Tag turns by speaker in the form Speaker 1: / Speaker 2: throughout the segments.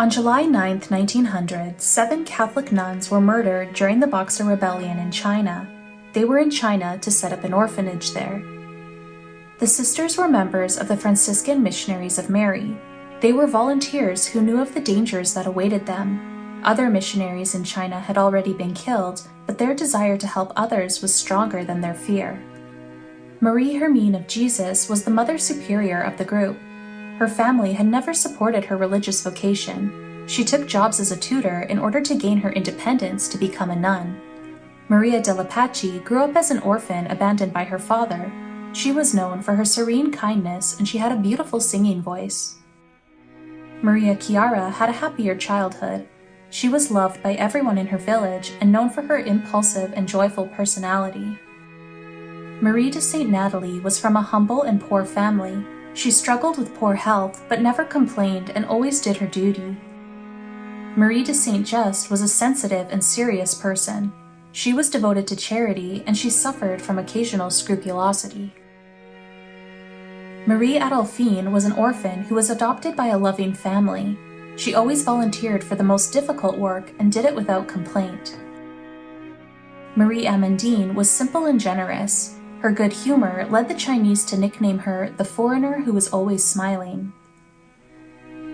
Speaker 1: On July 9, 1900, 7 Catholic nuns were murdered during the Boxer Rebellion in China. They were in China to set up an orphanage there. The sisters were members of the Franciscan Missionaries of Mary. They were volunteers who knew of the dangers that awaited them. Other missionaries in China had already been killed, but their desire to help others was stronger than their fear. Marie-Hermine of Jesus was the Mother Superior of the group. Her family had never supported her religious vocation. She took jobs as a tutor in order to gain her independence to become a nun. Maria della grew up as an orphan abandoned by her father. She was known for her serene kindness and she had a beautiful singing voice. Maria Chiara had a happier childhood. She was loved by everyone in her village and known for her impulsive and joyful personality. Marie de Saint Nathalie was from a humble and poor family. She struggled with poor health but never complained and always did her duty. Marie de Saint Just was a sensitive and serious person. She was devoted to charity and she suffered from occasional scrupulosity. Marie Adolphine was an orphan who was adopted by a loving family. She always volunteered for the most difficult work and did it without complaint. Marie Amandine was simple and generous. Her good humor led the Chinese to nickname her the foreigner who was always smiling.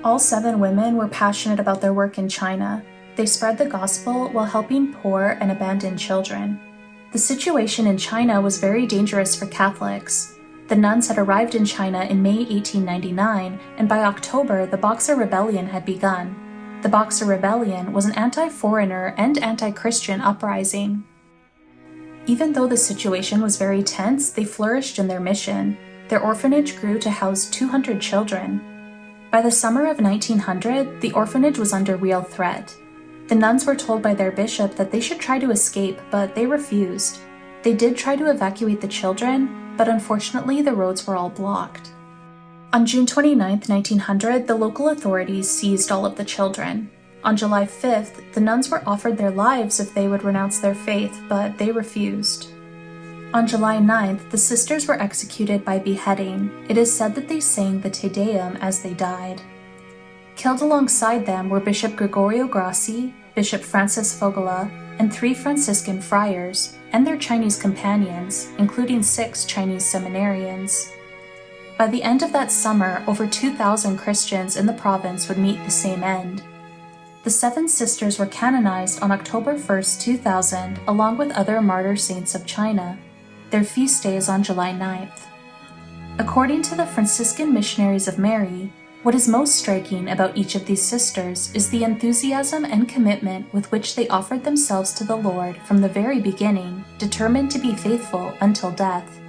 Speaker 1: All 7 women were passionate about their work in China. They spread the gospel while helping poor and abandoned children. The situation in China was very dangerous for Catholics. The nuns had arrived in China in May 1899, and by October the Boxer Rebellion had begun. The Boxer Rebellion was an anti-foreigner and anti-Christian uprising. Even though the situation was very tense, they flourished in their mission. Their orphanage grew to house 200 children. By the summer of 1900, the orphanage was under real threat. The nuns were told by their bishop that they should try to escape, but they refused. They did try to evacuate the children, but unfortunately the roads were all blocked. On June 29, 1900, the local authorities seized all of the children. On July 5th, the nuns were offered their lives if they would renounce their faith, but they refused. On July 9th, the sisters were executed by beheading. It is said that they sang the Te Deum as they died. Killed alongside them were Bishop Gregorio Grassi, Bishop Francis Fogela, and 3 Franciscan friars, and their Chinese companions, including 6 Chinese seminarians. By the end of that summer, over 2,000 Christians in the province would meet the same end. The 7 sisters were canonized on October 1, 2000, along with other Martyr Saints of China. Their feast day is on July 9th. According to the Franciscan Missionaries of Mary, what is most striking about each of these sisters is the enthusiasm and commitment with which they offered themselves to the Lord from the very beginning, determined to be faithful until death.